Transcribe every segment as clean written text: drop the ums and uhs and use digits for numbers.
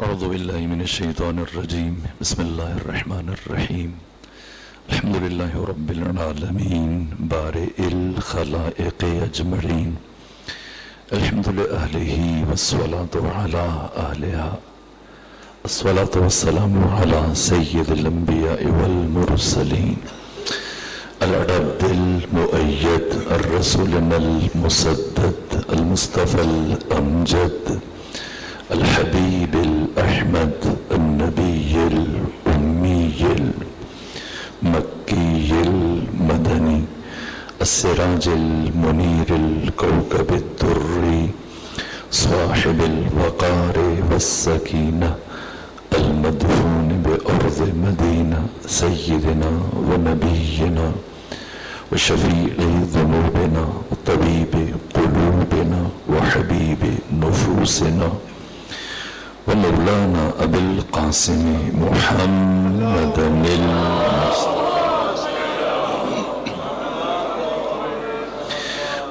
أعوذ بالله من الشيطان الرجيم. بسم الله الرحمن الرحيم. الحمد لله رب العالمين بارئ الخلائق أجمعين. الحمد لأهله والصلاة على أهلها. الصلاة والسلام على سيد الأنبياء والمرسلين العبد المؤيد الرسولنا المسدد المصطفى الأمجد الحبيب الأحمد النبي الأمي المكي المدني السراج المنير الكوكب الدري صاحب الوقار والسكينة المدفون بأرض مدينة سيدنا ونبينا وشفيع ذنوبنا وطبيب قلوبنا وحبيب نفوسنا ومولانا أبي القاسم محمد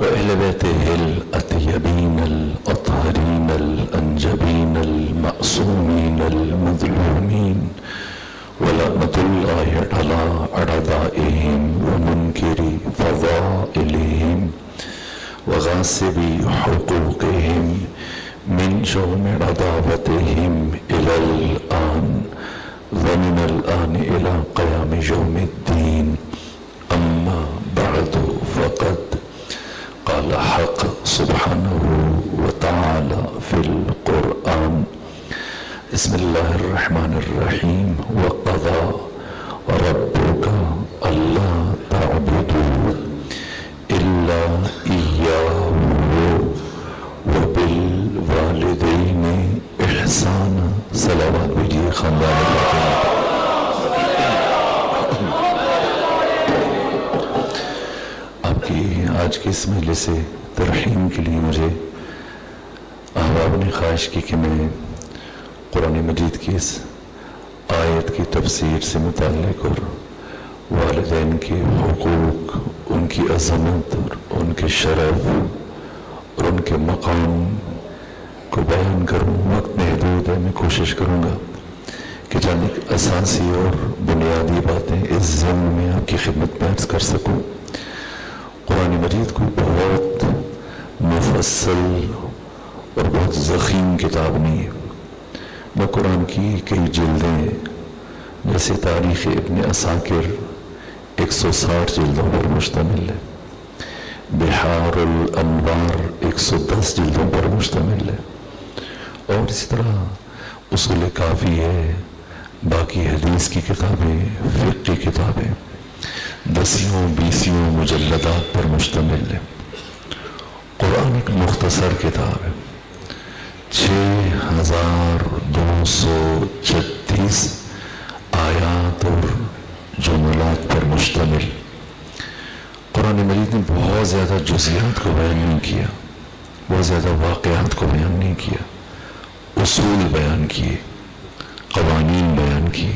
وأهل بيته الأطيبين الأطهرين الأنجبين المأسومين المظلومين ولعنة الله على أعدائهم ومنكر فضائلهم وغاصبي حقوقهم من شؤم عداوتهم إلى الآن ومن الآن إلى قيام يوم الدين. أما بعد فقد قال حق سبحانه وتعالى في القرآن بسم الله الرحمن الرحيم وقضى ربك ألا تعبدوا إلا إياه وبالوالدين إحسانا. صلوات بجی خاندان آپ کی آج کی اس مجلس ترحیم کے لیے مجھے احباب نے خواہش کی کہ میں قرآن مجید کی اس آیت کی تفسیر سے متعلق اور والدین کے حقوق، ان کی عظمت اور ان کے شرف اور ان کے مقام کو بیان کروں. وقت محدود ہے، میں کوشش کروں گا کہ چند ایک اساسی اور بنیادی باتیں اس ضمن میں آپ کی خدمت میں عرض کر سکوں. قرآن مجید کو بہت مفصل اور بہت ضخیم کتاب نہیں ہے. نہ قرآن کی کئی جلدیں جیسے تاریخ ابن عساکر 160 جلدوں پر مشتمل ہے، بحار الانوار 110 جلدوں پر مشتمل ہے، اور اسی طرح اصول کافی ہے، باقی حدیث کی کتابیں، فقہ کی کتابیں 10-20 مجلدات پر مشتمل ہے. قرآن ایک مختصر کتاب ہے، 6236 آیات اور جملات پر مشتمل. قرآن مجید نے بہت زیادہ جزیات کو بیان نہیں کیا، بہت زیادہ واقعات کو بیان نہیں کیا، اصول بیان کیے، قوانین بیان کیے،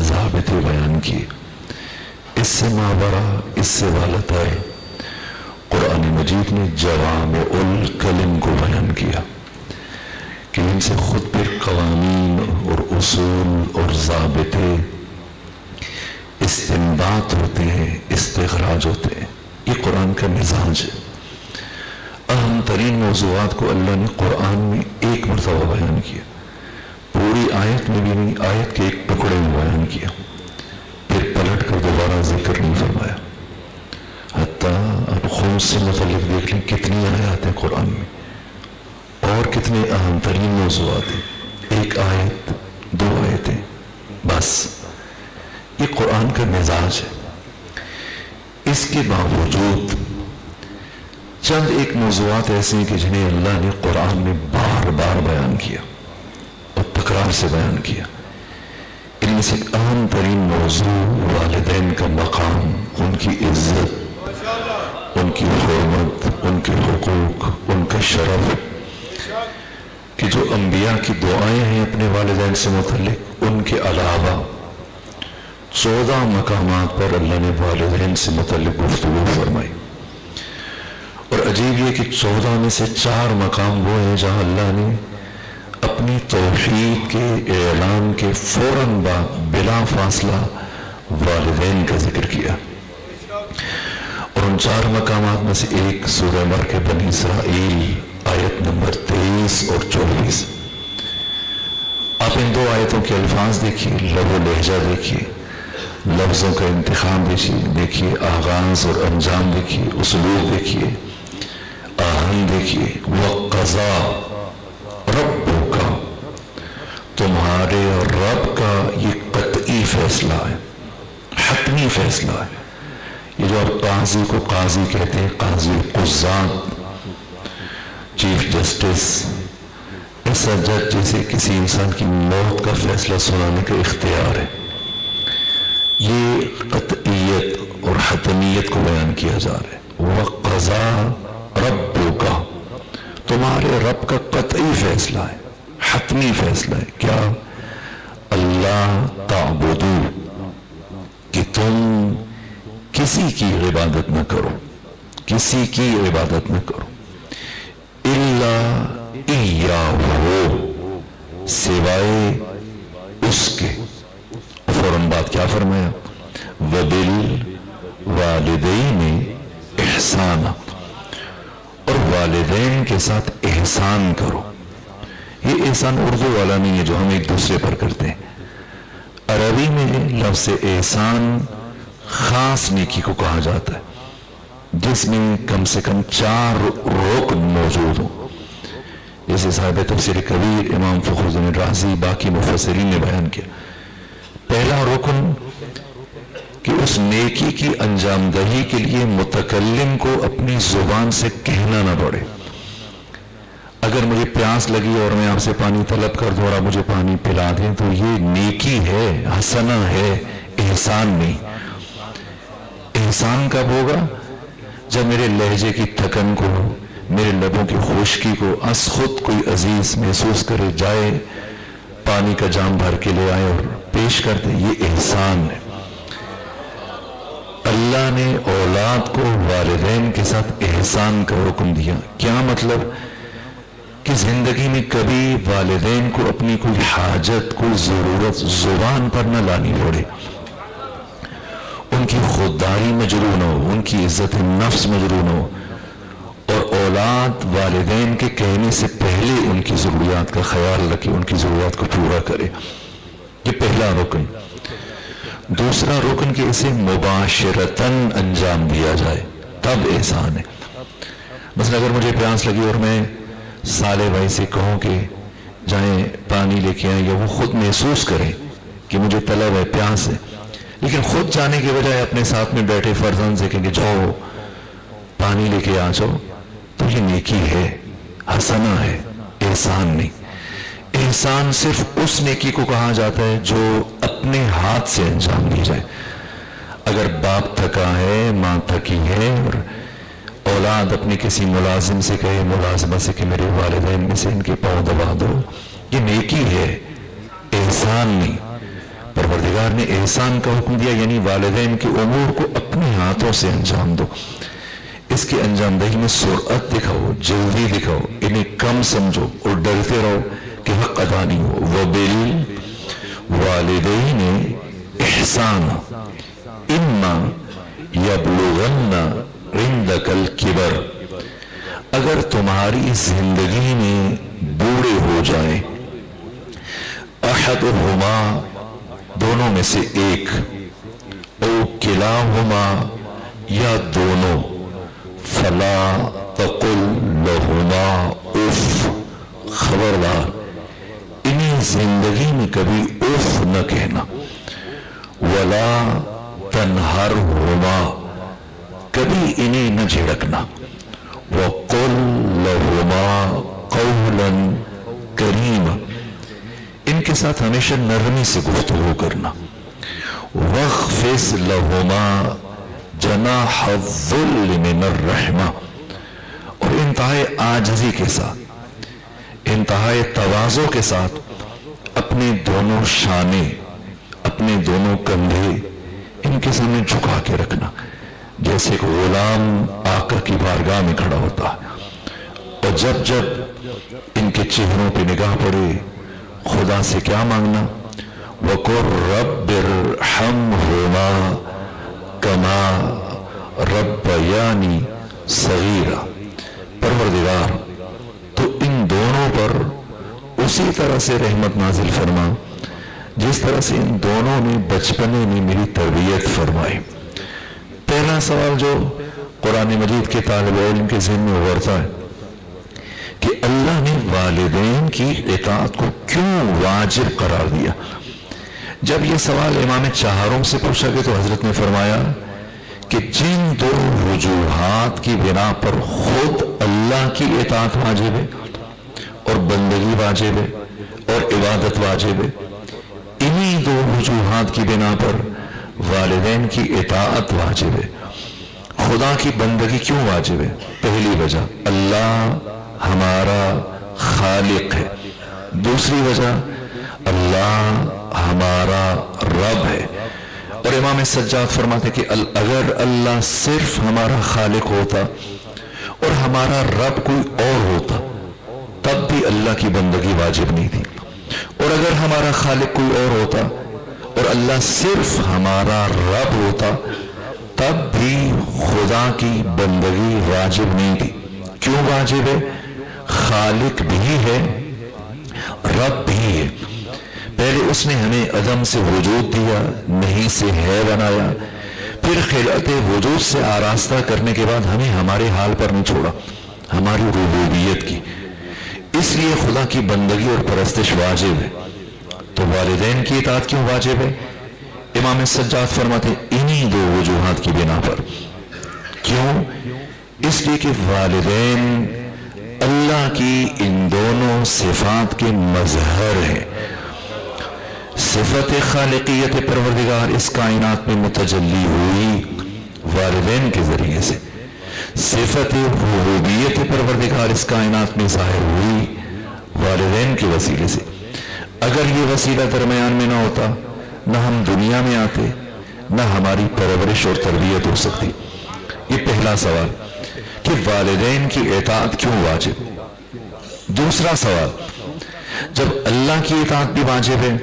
ضابطے بیان کیے. اس سے مابرا، اس سے والتر قرآن مجید نے جوامع الکلم کو بیان کیا کہ ان سے خود پر قوانین اور اصول اور ضابطے استنباط ہوتے ہیں، استخراج ہوتے ہیں. یہ قرآن کا مزاج ہے. اہم ترین موضوعات کو اللہ نے قرآن میں ایک مرتبہ بیان کیا، پوری آیت میں بھی نہیں، آیت کے ایک ٹکڑے میں بیان کیا، پھر پلٹ کر دوبارہ ذکر نہیں فرمایا. حتیٰ آپ خود سے متعلق دیکھ لیں کتنی آیات ہیں قرآن میں اور کتنے اہم ترین موضوعات ہیں. ایک آیت، 2 آیتیں بس. یہ قرآن کا مزاج ہے. اس کے باوجود چند ایک موضوعات ایسے ہیں کہ جنہیں اللہ نے قرآن میں بار بار بیان کیا اور تکرار سے بیان کیا. ان میں سے ایک اہم ترین موضوع والدین کا مقام، ان کی عزت، ان کی حرمت، ان کے حقوق، ان کا شرف، کہ جو انبیاء کی دعائیں ہیں اپنے والدین سے متعلق، ان کے علاوہ 14 مقامات پر اللہ نے والدین سے متعلق گفتگو فرمائی. اور عجیب یہ کہ 14 میں سے 4 مقام وہ ہیں جہاں اللہ نے اپنی توحید کے اعلان کے فوراً بعد بلا فاصلہ والدین کا ذکر کیا، اور ان 4 مقامات میں سے ایک سورہ مرک بنی اسرائیل آیت نمبر 23 اور 24۔ آپ ان 2 آیتوں کے الفاظ دیکھیے، لب و لہجہ دیکھیے، لفظوں کا انتخاب دیکھیے، آغاز اور انجام دیکھیے، اسلوب دیکھیے، آہنگ دیکھیے۔ وَقَضَى رَبُّكَ، تمہارے رب کا یہ قطعی فیصلہ ہے، حتمی فیصلہ ہے۔ یہ جو آپ قاضی کو قاضی کہتے ہیں، قاضی القضات، چیف جسٹس، ایسا جج جیسے کسی انسان کی موت کا فیصلہ سنانے کا اختیار ہے، یہ قطعیت اور حتمیت کو بیان کیا جا رہا ہے۔ وَقَضَى رَبُّكَ، تمہارے رب کا قطعی فیصلہ ہے، حتمی فیصلہ ہے۔ کیا؟ اللہ تعبدو، کہ تم کسی کی عبادت نہ کرو، کسی کی عبادت نہ کرو، الا ایاہ، سوائے اس کے۔ فوراً بات کیا فرمایا؟ وبالوالدین احسانا، اور والدین کے ساتھ احسان کرو۔ یہ احسان اردو والا نہیں ہے جو ہم ایک دوسرے پر کرتے ہیں، عربی میں لفظ احسان خاص نیکی کو کہا جاتا ہے، جس میں کم سے کم 4 رکن موجود ہوں، جیسے صاحب تفسیر کبیر امام فخر الدین رازی باقی مفسرین نے بیان کیا۔ پہلا رکن کہ اس نیکی کی انجام دہی کے لیے متکلم کو اپنی زبان سے کہنا نہ پڑے۔ اگر مجھے پیاس لگی اور میں آپ سے پانی طلب کر دوں اور آپ مجھے پانی پلا دیں تو یہ نیکی ہے، حسنہ ہے، احسان نہیں۔ احسان کب ہوگا؟ جب میرے لہجے کی تھکن کو، میرے لبوں کی خشکی کو از خود کوئی عزیز محسوس کرے، جائے پانی کا جام بھر کے لے آئے اور پیش کر دے، یہ احسان ہے۔ اللہ نے اولاد کو والدین کے ساتھ احسان کا حکم دیا۔ کیا مطلب؟ کہ زندگی میں کبھی والدین کو اپنی کوئی حاجت، کوئی ضرورت زبان پر نہ لانی پڑے، ان کی خودداری مجروح نہ ہو، ان کی عزت نفس مجروح نہ ہو، اور اولاد والدین کے کہنے سے پہلے ان کی ضروریات کا خیال رکھے، ان کی ضروریات کو پورا کرے۔ یہ پہلا رکن۔ دوسرا رکن کہ اسے مباشرتاً انجام دیا جائے، تب احسان ہے۔ مثلا اگر مجھے پیاس لگی اور میں صالح بھائی سے کہوں کہ جائیں پانی لے کے آئیں، یا وہ خود محسوس کریں کہ مجھے طلب ہے، پیاس ہے، لیکن خود جانے کے بجائے اپنے ساتھ میں بیٹھے فرزند سے کہیں کہ جاؤ پانی لے کے آ جاؤ، تو یہ نیکی ہے، حسنہ ہے، احسان نہیں۔ احسان صرف اس نیکی کو کہا جاتا ہے جو اپنے ہاتھ سے انجام دی جائے۔ اگر باپ تھکا ہے، ماں تھکی ہے، اور اولاد اپنے کسی ملازم سے کہے، ملازمہ سے کہ میرے والدین میں سے ان کے پاؤں دبا دو، یہ نیکی ہے، احسان نہیں۔ پروردگار نے احسان کا حکم دیا، یعنی والدین کے امور کو اپنے ہاتھوں سے انجام دو، اس کی انجام دہی میں سرعت دکھاؤ، جلدی دکھاؤ، انہیں کم سمجھو اور ڈرتے رہو کہ حق ادا نہیں ہو۔ وبالوالدین احسانا اما یبلغن عندک الکبر، اگر تمہاری زندگی میں بوڑھے ہو جائیں، احدہما، دونوں میں سے ایک، او کلاہما، یا دونوں، فلا تقل لہما اف، خبردار انہیں زندگی میں کبھی اف نہ کہنا، ولا تنہرہما، کبھی انہیں نہ جھڑکنا، وقل لہما قولا کریما، ان کے ساتھ ہمیشہ نرمی سے گفتگو کرنا، وَاخْفِضْ لَهُمَا جَنَاحَ الذُّلِّ مِنَ الرَّحْمَةِ، اور انتہائی عاجزی کے ساتھ، انتہائی تواضع کے ساتھ اپنے دونوں شانے، اپنے دونوں کندھے ان کے سامنے جھکا کے رکھنا، جیسے کہ غلام آقا کی بارگاہ میں کھڑا ہوتا ہے، اور جب ان کے چہروں پہ نگاہ پڑے خدا سے کیا مانگنا؟ وَقُلْ رَبِّ ارْحَمْهُمَا كَمَا رَبَّيَانِي صَغِيرًا، پروردگار تو ان دونوں پر اسی طرح سے رحمت نازل فرما جس طرح سے ان دونوں نے بچپنے میں میری تربیت فرمائی۔ پہلا سوال جو قرآن مجید کے طالب علم کے ذہن میں ابھرتا ہے کہ اللہ نے والدین کی اطاعت کو کیوں واجب قرار دیا؟ جب یہ سوال امام چہارم سے پوچھا گیا تو حضرت نے فرمایا کہ جن دو وجوہات کی بنا پر خود اللہ کی اطاعت واجب ہے اور بندگی واجب ہے اور عبادت واجب ہے، انہی دو وجوہات کی بنا پر والدین کی اطاعت واجب ہے۔ خدا کی بندگی کیوں واجب ہے؟ پہلی وجہ اللہ ہمارا خالق ہے، دوسری وجہ اللہ ہمارا رب ہے۔ اور امام سجاد فرماتے کہ اگر اللہ صرف ہمارا خالق ہوتا اور ہمارا رب کوئی اور ہوتا تب بھی اللہ کی بندگی واجب نہیں تھی، اور اگر ہمارا خالق کوئی اور ہوتا اور اللہ صرف ہمارا رب ہوتا تب بھی خدا کی بندگی واجب نہیں تھی۔ کیوں واجب ہے؟ خالق بھی ہے، رب بھی ہے۔ پہلے اس نے ہمیں عدم سے وجود دیا، نہیں سے ہے بنایا، پھر خلقت وجود سے آراستہ کرنے کے بعد ہمیں ہمارے حال پر نہیں چھوڑا، ہماری ربوبیت کی۔ اس لیے خدا کی بندگی اور پرستش واجب ہے۔ تو والدین کی اطاعت کیوں واجب ہے؟ امام سجاد فرماتے انہی دو وجوہات کی بنا پر۔ کیوں؟ اس لیے کہ والدین اللہ کی ان دونوں صفات کے مظہر ہیں۔ صفت خالقیت پروردگار اس کائنات میں متجلی ہوئی والدین کے ذریعے سے، صفت ربوبیت پروردگار اس کائنات میں ظاہر ہوئی والدین کے وسیلے سے۔ اگر یہ وسیلہ درمیان میں نہ ہوتا نہ ہم دنیا میں آتے، نہ ہماری پرورش اور تربیت ہو سکتی۔ یہ پہلا سوال کہ والدین کی اطاعت کیوں واجب۔ دوسرا سوال، جب اللہ کی اطاعت بھی واجب ہے،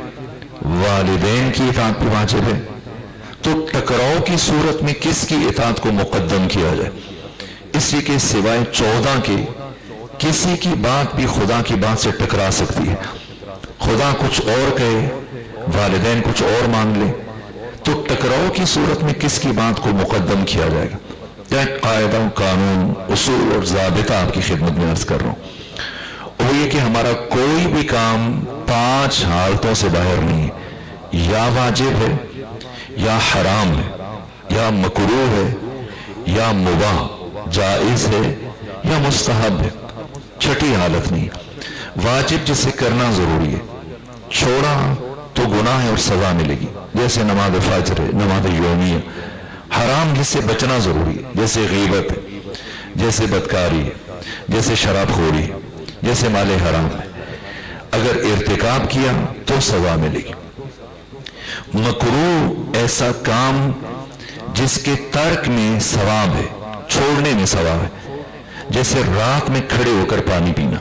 والدین کی اطاعت بھی واجب ہے، تو ٹکراؤ کی صورت میں کس کی اطاعت کو مقدم کیا جائے؟ اس لیے کہ سوائے 14 کے کسی کی بات بھی خدا کی بات سے ٹکرا سکتی ہے۔ خدا کچھ اور کہے، والدین کچھ اور مان لے، تو ٹکراؤ کی صورت میں کس کی بات کو مقدم کیا جائے گا؟ ایک قاعدہ، قانون، اصول اور ضابطہ آپ کی خدمت میں عرض کر رہا ہوں۔ وہ یہ کہ ہمارا کوئی بھی کام 5 حالتوں سے باہر نہیں ہے، یا واجب ہے، یا حرام ہے، یا مکروہ ہے، یا مباح جائز ہے، یا مستحب ہے۔ چھٹی حالت نہیں۔ واجب جسے کرنا ضروری ہے، چھوڑا تو گناہ ہے اور سزا ملے گی، جیسے نماز فجر ہے، نماز یومیہ۔ حرام جس سے بچنا ضروری ہے، جیسے غیبت ہے، جیسے بدکاری ہے، جیسے شراب خوری ہے، جیسے مال حرام ہے۔ اگر ارتکاب کیا تو سزا ملے گی۔ مکروہ ایسا کام جس کے ترک میں ثواب ہے، چھوڑنے میں ثواب ہے، جیسے رات میں کھڑے ہو کر پانی پینا،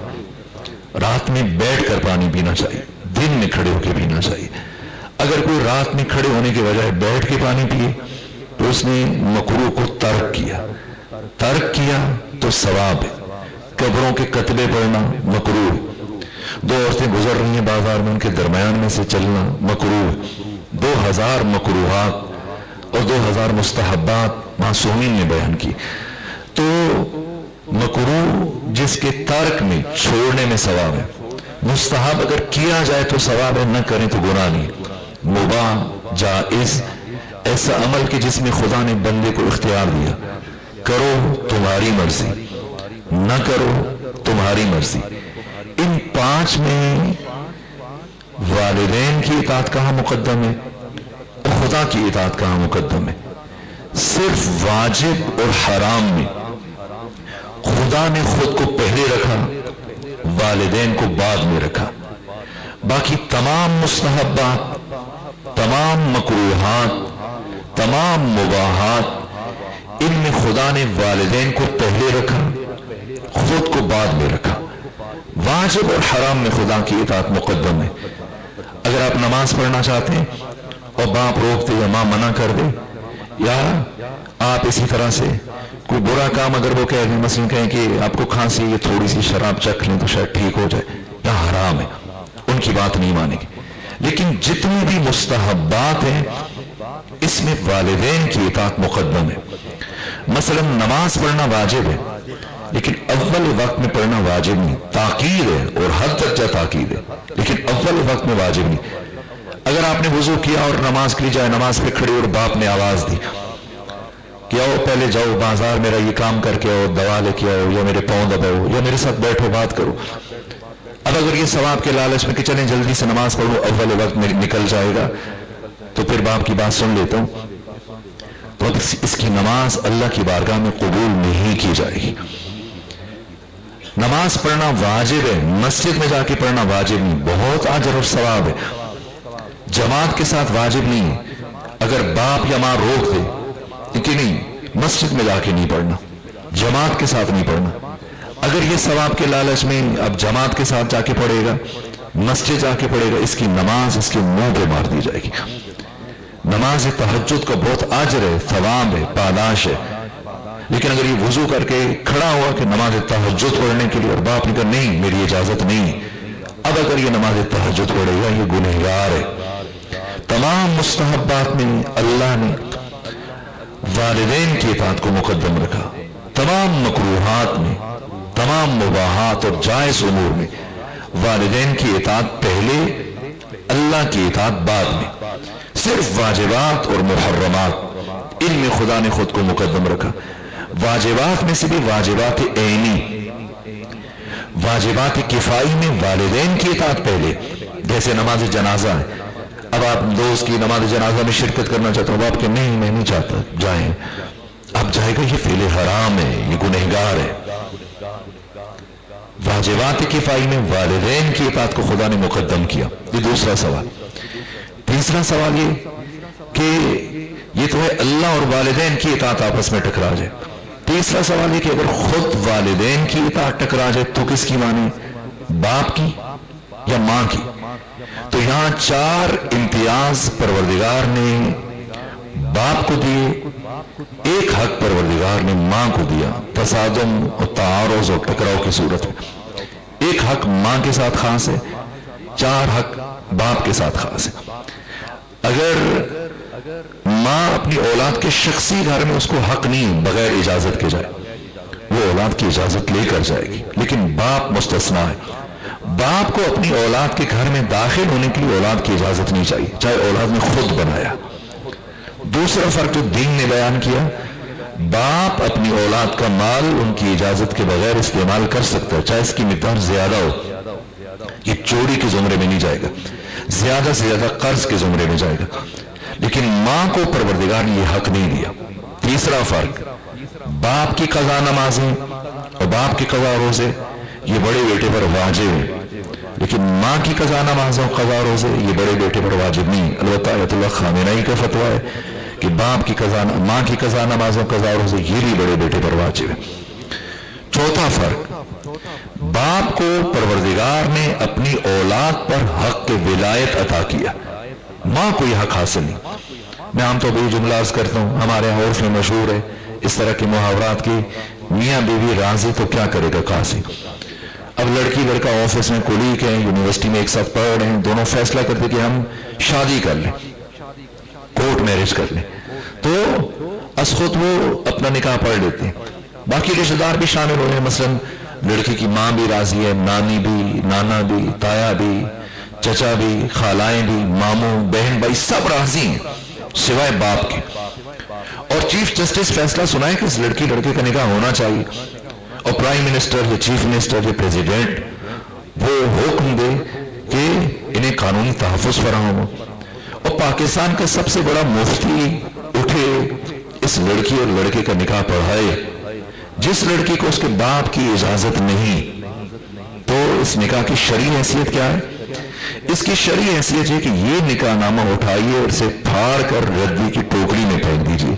رات میں بیٹھ کر پانی پینا چاہیے، دن میں کھڑے ہو کے پینا چاہیے۔ اگر کوئی رات میں کھڑے ہونے کے بجائے بیٹھ کے پانی پیے تو اس نے مکروہ کو ترک کیا تو ثواب ہے۔ قبروں کے کتبے پڑھنا مکروہ ہے۔ 2 عورتیں گزر رہی ہیں بازار میں، ان کے درمیان میں سے چلنا مکروہ ہے۔ 2000 مکروہات اور 2000 مستحبات معصومین نے بیان کی۔ تو مکروہ جس کے ترک میں، چھوڑنے میں ثواب ہے، مستحب اگر کیا جائے تو ثواب ہے، نہ کریں تو گناہ نہیں۔ مباح جائز ایسا عمل کہ جس میں خدا نے بندے کو اختیار دیا، کرو تمہاری مرضی، نہ کرو تمہاری مرضی۔ ان 5 میں والدین کی اطاعت کہاں مقدم ہے اور خدا کی اطاعت کہاں مقدم ہے؟ صرف واجب اور حرام میں خدا نے خود کو پہلے رکھا، والدین کو بعد میں رکھا۔ باقی تمام مستحبات، تمام مکروہات، تمام مباحات، ان میں خدا نے والدین کو پہلے رکھا، خود کو بعد میں رکھا۔ واجب اور حرام میں خدا کی اطاعت مقدم ہے. اگر آپ نماز پڑھنا چاہتے ہیں اور باپ روک دے یا ماں منع کر دے، یا آپ اسی طرح سے کوئی برا کام اگر وہ کہہ دیں، مثلا کہیں کہ آپ کو کھانسی یہ تھوڑی سی شراب چکھ لیں تو شاید ٹھیک ہو جائے، یا حرام ہے، ان کی بات نہیں مانیں گے. لیکن جتنی بھی مستحبات ہیں اس میں والدین کی اطاعت مقدم ہے. مثلا نماز پڑھنا واجب ہے لیکن اول وقت میں پڑھنا واجب نہیں، تاکید ہے اور حد درجہ تاکید ہے، لیکن اول وقت میں واجب نہیں. اگر آپ نے وضو کیا اور نماز کے لیے جائے، نماز پہ کھڑی اور باپ نے آواز دی کہ آؤ پہلے جاؤ بازار میرا یہ کام کر کے آؤ، دوا لے کے آؤ، یا میرے پاؤں دباؤ، یا میرے ساتھ بیٹھو بات کرو. اب اگر یہ ثواب کے لالچ میں کہ چلیں جلدی سے نماز پڑھو اول وقت میں نکل جائے گا تو پھر باپ کی بات سن لیتا ہوں، تو اب اس کی نماز اللہ کی بارگاہ میں قبول نہیں کی جائے گی. نماز پڑھنا واجب ہے، مسجد میں جا کے پڑھنا واجب نہیں، بہت اجر اور ثواب ہے. جماعت کے ساتھ واجب نہیں ہے. اگر باپ یا ماں روک دے کہ نہیں مسجد میں جا کے نہیں پڑھنا، جماعت کے ساتھ نہیں پڑھنا، اگر یہ ثواب کے لالچ میں اب جماعت کے ساتھ جا کے پڑھے گا، مسجد جا کے پڑھے گا، اس کی نماز اس کے منہ پہ مار دی جائے گی. نماز تہجد کا بہت اجر ہے، ثواب ہے، پاداش ہے. لیکن اگر یہ وضو کر کے کھڑا ہوا کہ نماز تہجد پڑھنے کے لیے اور باپ نے کہا نہیں میری اجازت نہیں، اب اگر یہ نماز تہجد پڑھے گا یہ گنہگار ہے. تمام مستحبات میں اللہ نے والدین کی اطاعت کو مقدم رکھا، تمام مکروہات میں، تمام مباحات اور جائز امور میں والدین کی اطاعت پہلے، اللہ کی اطاعت بعد میں. صرف واجبات اور محرمات ان میں خدا نے خود کو مقدم رکھا. واجبات میں سے بھی واجبات عینی، واجبات کفائی میں والدین کی اطاعت پہلے، جیسے نماز جنازہ ہے. اب آپ دوست کی نماز جنازہ میں شرکت کرنا چاہتا ہوں، آپ کہ نہیں میں نہیں چاہتا، جائیں. اب جائے گا یہ فعل حرام ہے، یہ گنہگار ہے. واجبات کفائی میں والدین کی اطاعت کو خدا نے مقدم کیا. یہ دوسرا سوال. تیسرا سوال یہ کہ یہ تو ہے اللہ اور والدین کی اطاعت آپس میں ٹکرا جائے. تیسرا سوال یہ کہ اگر خود والدین کی اطاعت ٹکرا جائے تو کس کی مانے، باپ کی یا ماں کی؟ تو یہاں 4 امتیاز پروردگار نے باپ کو دیے، ایک حق پروردگار نے ماں کو دیا تصادم اور تعارض اور ٹکراؤ کی صورت میں. ایک حق ماں کے ساتھ خاص ہے، 4 حق باپ کے ساتھ خاص ہے. اگر ماں اپنی اولاد کے شخصی گھر میں اس کو حق نہیں بغیر اجازت کے جائے، وہ اولاد کی اجازت لے کر جائے گی، لیکن باپ مستثنا ہے. باپ کو اپنی اولاد کے گھر میں داخل ہونے کے لیے اولاد کی اجازت نہیں چاہیے، چاہے اولاد نے خود بنایا. دوسرا فرق جو دین نے بیان کیا، باپ اپنی اولاد کا مال ان کی اجازت کے بغیر استعمال کر سکتا ہے، چاہے اس کی مقدار زیادہ ہو. یہ چوری کے زمرے میں نہیں جائے گا، زیادہ سے زیادہ قرض کے زمرے میں جائے گا. لیکن ماں کو پروردگار نے یہ حق نہیں دیا. تیسرا فرق، باپ کی قضا نمازیں اور باپ کی قضا روزے یہ بڑے بیٹے پر واجب ہے، لیکن ماں کی قضا نمازوں قضا روزے یہ بڑے بیٹے پر واجب نہیں. البتہ آیت اللہ خامنہئی کا فتویٰ ہے کہ باپ کی قضا، ماں کی قضا نمازوں قضا روزے یہ بھی بڑے بیٹے پر واجب ہے. چوتھا فرق، باپ کو پروردگار نے اپنی اولاد پر حق ولایت عطا کیا، ماں کو یہ حق حاصل نہیں. میں عام طور پر یہ جملہ عرض کرتا ہوں، ہمارے یہاں عرف میں مشہور ہے اس طرح کے محاورات کی، میاں بیوی راضی تو کیا کرے گا قاضی. اب لڑکی لڑکا آفس میں کولیگ ہیں، یونیورسٹی میں ایک ساتھ پڑھ رہے ہیں، دونوں فیصلہ کرتے کہ ہم شادی کر لیں، کورٹ میرج کر لیں، تو از خود وہ اپنا نکاح پڑھ لیتے ہیں. باقی رشتہ دار بھی شامل ہو رہے ہیں، مثلا لڑکی کی ماں بھی راضی ہے، نانی بھی، نانا بھی، تایا بھی، چچا بھی، خالائیں بھی، ماموں، بہن بھائی سب راضی ہیں سوائے باپ کے. اور چیف جسٹس فیصلہ سنائے کہ اس لڑکی لڑکے کا نکاح ہونا چاہیے، اور پرائم منسٹر یا چیف منسٹر یا پریزیڈنٹ وہ حکم دے کہ انہیں قانونی تحفظ فراہم ہو، اور پاکستان کا سب سے بڑا مفتی اٹھے اس لڑکی اور لڑکے کا نکاح پڑھائے. جس لڑکی کو اس کے باپ کی اجازت نہیں، تو اس نکاح کی شرعی حیثیت کیا ہے؟ اس کی شرعی حیثیت ہے کہ یہ نکاح نامہ اٹھائیے اور اسے پھاڑ کر ردی کی ٹوکری میں پھینک دیجیے.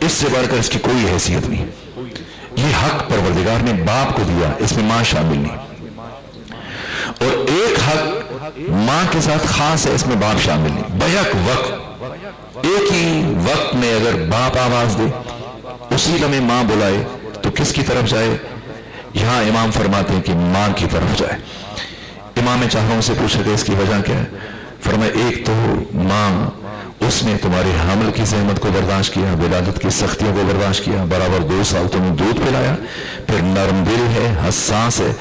اس سے بڑھ کر اس کی کوئی حیثیت نہیں. یہ حق پروردگار نے باپ کو دیا، اس میں ماں شامل نہیں. حق ماں کے ساتھ خاص ہے، اس میں باپ شامل نہیں. بیک وقت ایک ہی وقت میں اگر باپ آواز دے، اسی لمحے ماں بلائے، تو کس کی طرف جائے؟ یہاں امام فرماتے ہیں کہ ماں کی طرف جائے. امام چہروں سے پوچھے تھے اس کی وجہ کیا ہے؟ فرمایا ایک تو ماں، اس نے تمہارے حمل کی زحمت کو برداشت کیا، ولادت کی سختیوں کو برداشت کیا، برابر 2 سال تمہیں دودھ پلایا، پھر نرم دل ہے، حساس ہے،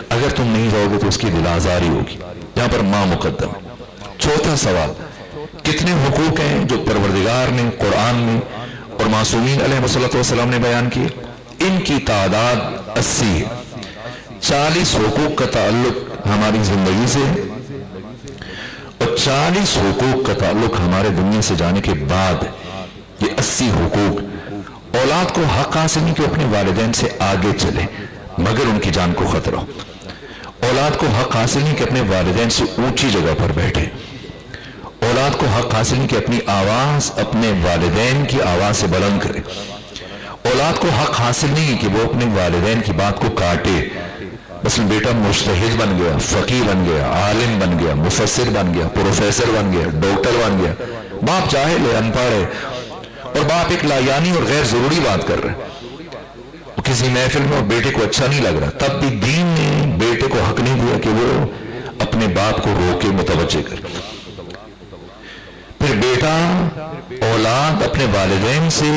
اگر تم نہیں جاؤ گے تو اس کی دل آزاری ہوگی. یہاں پر ماں مقدم ہے. چوتھا سوال، کتنے حقوق ہیں جو پروردگار نے قرآن میں اور معصومین علیہ السلام نے بیان کیے؟ ان کی تعداد 80 ہے. 40 حقوق کا تعلق ہماری زندگی سے اور 40 حقوق کا تعلق ہمارے دنیا سے جانے کے بعد. یہ 80 حقوق. اولاد کو حق حاصل نہیں کہ اپنے والدین سے آگے چلے مگر ان کی جان کو خطرہ ہو. اولاد کو حق حاصل نہیں کہ اپنے والدین سے اونچی جگہ پر بیٹھے. اولاد کو حق حاصل نہیں کہ اپنی آواز اپنے والدین کی آواز سے بلند کرے. اولاد کو حق حاصل نہیں کہ وہ اپنے والدین کی بات کو کاٹے. مثلا بیٹا مجتہد بن گیا، فقیہ بن گیا، عالم بن گیا، مفسر بن گیا، پروفیسر بن گیا، ڈاکٹر بن گیا، باپ جاہل ہے، ان پڑھ ہے، اور باپ ایک لایانی اور غیر ضروری بات کر رہا ہے کسی محفل میں اور بیٹے کو اچھا نہیں لگ رہا، تب بھی دین نے بیٹے کو حق نہیں دیا کہ وہ اپنے باپ کو روکے، متوجہ کرے. پھر بیٹا اولاد اپنے والدین سے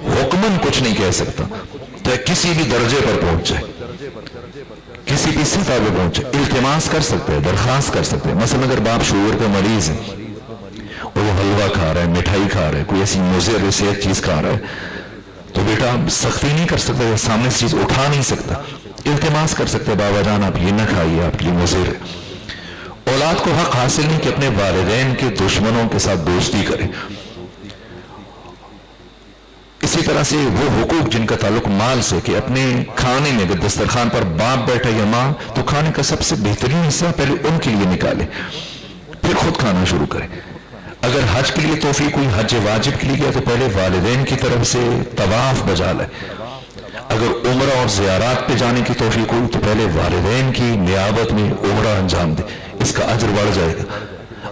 حکمن کچھ نہیں کہہ سکتا، چاہے کسی بھی درجے پر پہنچ جائے، کسی بھی سطح پہ پہنچے. التماس کر سکتے ہیں، درخواست کر سکتے ہیں. مثلا اگر باپ شوگر کا مریض ہے اور وہ حلوہ کھا رہا ہے، مٹھائی کھا رہا ہے، کوئی ایسی مضر صحت چیز کھا رہا ہے، تو بیٹا سختی نہیں کر سکتا، سامنے سے چیز اٹھا نہیں سکتا. التماس کر سکتے، بابا جان آپ یہ نہ کھائیے، آپ یہ مضر ہے. اولاد کو حق حاصل نہیں کہ اپنے والدین کے دشمنوں کے ساتھ دوستی کرے. اسی طرح سے وہ حقوق جن کا تعلق مال سے، کہ اپنے کھانے میں اگر دسترخوان پر باپ بیٹھا یا ماں، تو کھانے کا سب سے بہترین حصہ پہلے ان کے لیے نکالے، پھر خود کھانا شروع کرے. اگر حج کے لیے توفیق ہوئی، حج واجب کے لیے گیا، تو پہلے والدین کی طرف سے طواف بجا لائے. اگر عمرہ اور زیارات پہ جانے کی توفیق ہوئی تو پہلے والدین کی نیابت میں عمرہ انجام دے، اس کا اجر بڑھ جائے گا.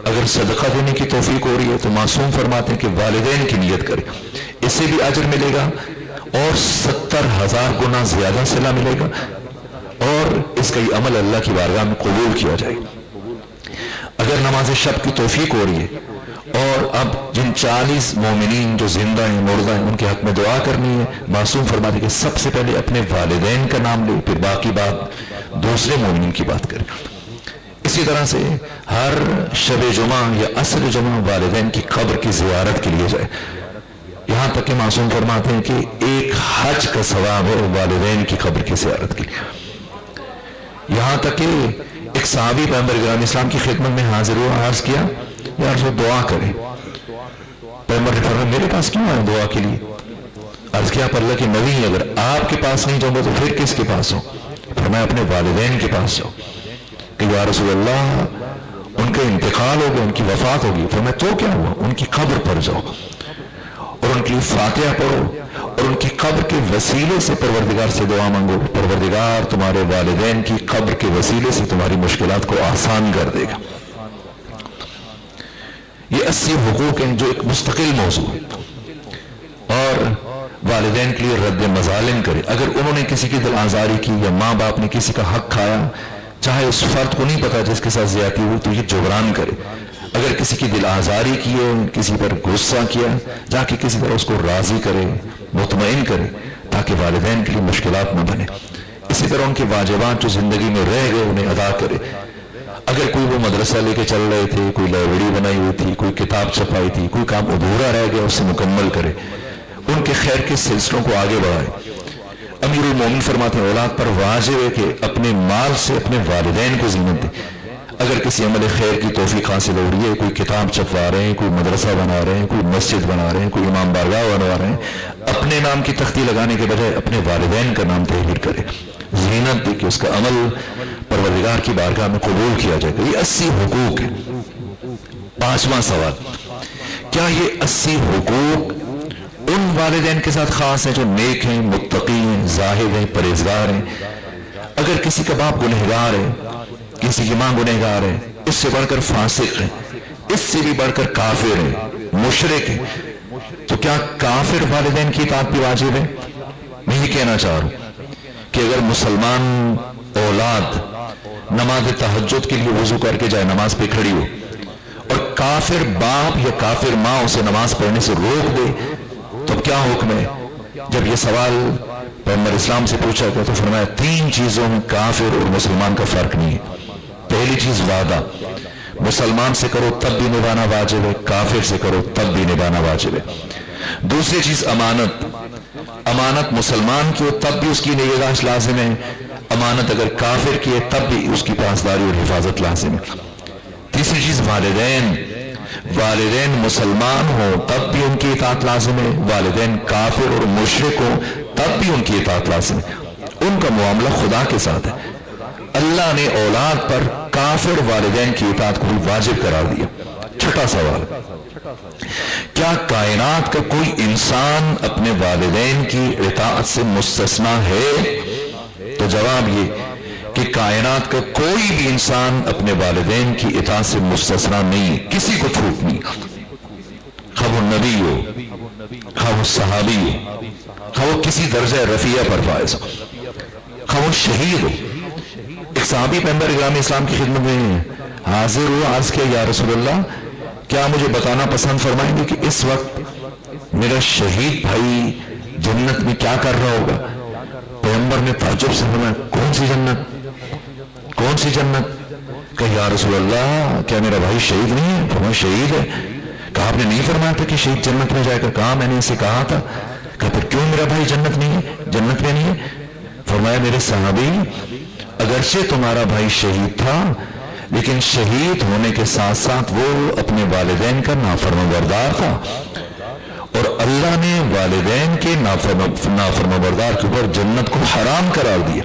اگر صدقہ دینے کی توفیق ہو رہی ہے تو معصوم فرماتے ہیں کہ والدین کی نیت کرے، اس سے بھی اجر ملے گا اور 70,000 گنا زیادہ صلہ ملے گا، اور اس کا یہ عمل اللہ کی بارگاہ میں قبول کیا جائے گا. اگر نماز شب کی توفیق ہو رہی ہے اور اب جن 40 مومنین جو زندہ ہیں مردہ ہیں ان کے حق میں دعا کرنی ہے، معصوم فرماتے ہیں کہ سب سے پہلے اپنے والدین کا نام لے، پھر باقی بات دوسرے مومنین کی بات کرے. اسی طرح سے ہر شب جمعہ یا عصر جمعہ والدین کی قبر کی زیارت کے لیے جائے. یہاں تک کہ معصوم فرماتے ہیں کہ ایک حج کا ثواب ہے والدین کی قبر کی زیارت کے لیے. یہاں تک کہ ایک صحابی پیغمبر گرامی اسلام کی خدمت میں حاضر ہوا، عرض کیا یا رسول دعا کرے. پیغمبر نے فرمایا میرے پاس کیوں آئے دعا کے لیے؟ عرض کیا آپ اللہ کے نبی ہیں، اگر آپ کے پاس نہیں جاؤں گا تو پھر کس کے پاس ہوں؟ فرمایا اپنے والدین کے پاس جاؤ. کہ یا رسول اللہ ان کا انتقال ہو گیا، ان کی وفات ہوگی. فرمایا تو کیا ہوا؟ ان کی قبر پر جاؤ اور ان کی فاتحہ پڑھو اور ان کی قبر کے وسیلے سے پروردگار سے دعا مانگو، پروردگار تمہارے والدین کی قبر کے وسیلے سے تمہاری مشکلات کو آسان کر دے گا. یہ 80 حقوق ہیں جو ایک مستقل موضوع ہے. اور والدین کے لیے رد مظالم کرے. اگر انہوں نے کسی کی دل آزاری کی یا ماں باپ نے کسی کا حق کھایا، چاہے اس فرد کو نہیں پتا جس کے ساتھ زیادتی ہوئی، تو یہ جبران کرے. اگر کسی کی دل آزاری کی ہے، کسی پر غصہ کیا، جا کے کسی طرح اس کو راضی کرے، مطمئن کرے، تاکہ والدین کے لیے مشکلات نہ بنے. اسی طرح ان کے واجبات جو زندگی میں رہ گئے انہیں ادا کرے. اگر کوئی وہ مدرسہ لے کے چل رہے تھے، کوئی لائبریری بنائی ہوئی تھی، کوئی کتاب چھپائی تھی، کوئی کام ادھورا رہ گیا اسے مکمل کرے، ان کے خیر کے سلسلوں کو آگے بڑھائے. امیر المومن فرماتے ہیں اولاد پر واجب ہے کہ اپنے مال سے اپنے والدین کو زینت دے. اگر کسی عمل خیر کی توفیق حاصل ہو رہی ہے، کوئی کتاب چھپوا رہے ہیں، کوئی مدرسہ بنا رہے ہیں، کوئی مسجد بنا رہے ہیں، کوئی امام بارگاہ بنوا رہے ہیں، اپنے نام کی تختی لگانے کے بجائے اپنے والدین کا نام تحریر کرے، زینت دے کہ اس کا عمل پروردگار کی بارگاہ میں قبول کیا جائے گا. یہ 80 حقوق ہیں. 5واں سوال، کیا یہ 80 حقوق ان والدین کے ساتھ خاص ہیں جو نیک ہیں، متقی ہیں، زاہد ہیں، پرہیزگار ہیں؟ اگر کسی کا باپ گنہگار ہے، کسی کی ماں گنہگار ہے، اس سے بڑھ کر فاسق ہیں، اس سے بھی بڑھ کر کافر ہیں، مشرک ہیں، تو کیا کافر والدین کی اطاعت بھی واجب ہے؟ میں یہ کہنا چاہ رہا ہوں کہ اگر مسلمان اولاد نماز تہجد کے لیے وضو کر کے جائے، نماز پہ کھڑی ہو، اور کافر باپ یا کافر ماں اسے نماز پڑھنے سے روک دے، تو کیا حکم ہے؟ جب یہ سوال پیغمبر اسلام سے پوچھا گیا تو فرمایا 3 چیزوں میں کافر اور مسلمان کا فرق نہیں ہے۔ پہلی چیز وعدہ، مسلمان سے کرو تب بھی نبھانا واجب ہے، کافر سے کرو تب بھی نبھانا واجب ہے۔ دوسری چیز امانت، امانت مسلمان کی ہو تب بھی اس کی نگہداشت لازم ہے، امانت اگر کافر کی ہے تب بھی اس کی پاسداری اور حفاظت لازم ہے۔ تیسری چیز والدین، والدین مسلمان ہو تب بھی ان کی اطاعت لازم ہے، والدین کافر اور مشرک ہو تب بھی ان کی اطاعت لازم ہے۔ ان کا معاملہ خدا کے ساتھ ہے۔ اللہ نے اولاد پر کافر والدین کی اطاعت کو بھی واجب قرار دیا۔ چھٹا سوال، کیا کائنات کا کوئی انسان اپنے والدین کی اطاعت سے مستثنا ہے؟ تو جواب یہ کہ کائنات کا کوئی بھی انسان اپنے والدین کی اطاعت سے مستثنا نہیں، کسی کو چھوٹ نہیں، خواہ وہ نبی ہو، خواہ وہ صحابی ہو، خواہ وہ کسی درجہ رفیع پر فائز ہو، خواہ وہ شہید ہو۔ ایک صحابی پیغمبر اکرام اسلام کی خدمت میں حاضر ہوا، عرض کیا یا رسول اللہ کیا مجھے بتانا پسند فرمائیں گے کہ اس وقت میرا شہید بھائی جنت میں کیا کر رہا ہوگا؟ پیغمبر نے تعجب سے فرمایا کون سی جنت، کون سی جنت؟ کہ یا رسول اللہ کیا میرا بھائی شہید نہیں ہے؟ فرمایا شہید ہے۔ کہا آپ نے نہیں فرمایا تھا کہ شہید جنت میں جائے گا؟ کہا میں نے اسے کہا تھا۔ کہا پھر کیوں میرا بھائی جنت نہیں ہے، جنت میں نہیں ہے؟ فرمایا میرے صحابی اگرچہ تمہارا بھائی شہید تھا لیکن شہید ہونے کے ساتھ ساتھ وہ اپنے والدین کا نافرمانبردار تھا، اور اللہ نے والدین کے نافرمانبردار کے اوپر جنت کو حرام قرار دیا۔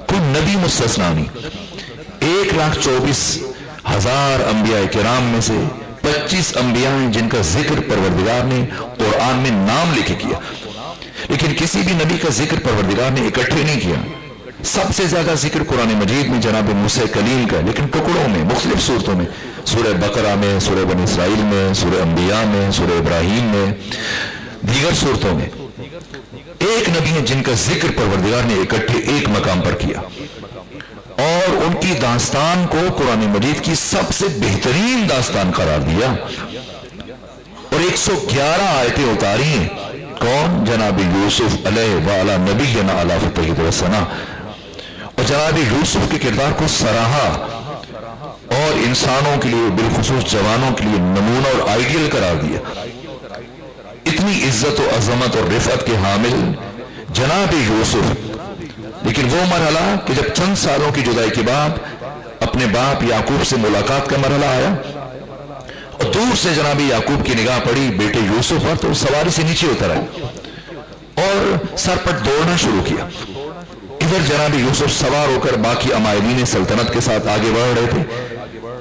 کوئی نبی مستثنا نہیں۔ 1,24,000 انبیاء کرام میں سے 25 انبیاء ہیں جن کا ذکر پروردگار نے قرآن میں نام لے کے کیا، لیکن کسی بھی نبی کا ذکر پروردگار نے اکٹھے نہیں کیا۔ سب سے زیادہ ذکر قرآن مجید میں جناب موسیٰ کلیم کا، لیکن ٹکڑوں میں، مختلف صورتوں میں، سورہ بقرہ میں، سورہ بنی اسرائیل میں، سورہ انبیاء میں، سورہ ابراہیم میں، دیگر صورتوں میں۔ ایک نبی ہیں جن کا ذکر پروردگار نے اکٹھے ایک مقام پر کیا، اور ان کی داستان کو قرآن مجید کی سب سے بہترین داستان قرار دیا، اور 111 آیتیں اتاری ہیں۔ کون؟ جناب یوسف علیہ وعلی نبینا علی فتحہ وسنا، اور جناب یوسف کے کردار کو سراہا اور انسانوں کے لیے بالخصوص جوانوں کے لیے نمونہ اور آئیڈیل قرار دیا۔ اتنی عزت و عظمت اور رفعت کے حامل جناب یوسف، لیکن وہ مرحلہ کہ جب چند سالوں کی جدائی کے بعد اپنے باپ یعقوب سے ملاقات کا مرحلہ آیا، اور دور سے جناب یعقوب کی نگاہ پڑی بیٹے یوسف پر، تو سواری سے نیچے اتر آئے اور سر پر دوڑنا شروع کیا۔ ادھر جناب یوسف سوار ہو کر باقی عمائلین سلطنت کے ساتھ آگے بڑھ رہے تھے۔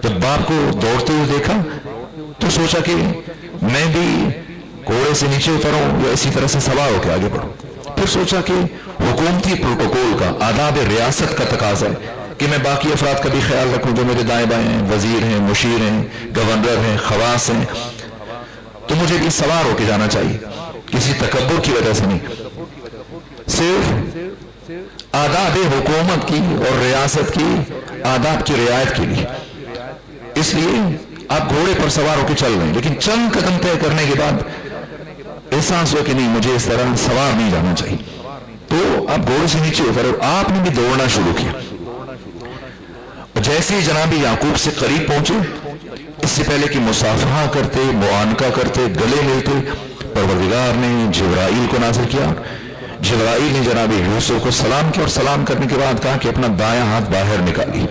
جب باپ کو دوڑتے ہوئے دیکھا تو سوچا کہ میں بھی گھوڑے سے نیچے اتروں یا اسی طرح سے سوار ہو کے آگے بڑھوں۔ پھر سوچا کہ حکومتی پروٹوکول کا، آداب ریاست کا تقاضا ہے کہ میں باقی افراد کا بھی خیال رکھوں جو میرے دائیں بائیں ہیں، وزیر ہیں، مشیر ہیں، گورنر ہیں، خواص ہیں، تو مجھے بھی سوار ہو کے جانا چاہیے، کسی تکبر کی وجہ سے نہیں، صرف آداب حکومت کی اور ریاست کی آداب کی رعایت کے لیے۔ اس لیے آپ گھوڑے پر سوار ہو کے چل رہے ہیں، لیکن چند قدم طے کرنے کے بعد احساس ہوا کہ نہیں، مجھے اس طرح سوار نہیں جانا چاہیے، تو آپ گھوڑے سے نیچے اترے اور آپ نے بھی دوڑنا شروع کیا۔ جیسے جناب یعقوب سے قریب پہنچے، اس سے پہلے کہ مصافحہ کرتے، معانقہ کرتے، گلے ملتے، پروردگار نے جبرائیل کو نازل کیا۔ جبرائیل نے جناب یوسف کو سلام کیا، اور سلام کرنے کے بعد کہا کہ اپنا دایاں ہاتھ باہر نکالیے۔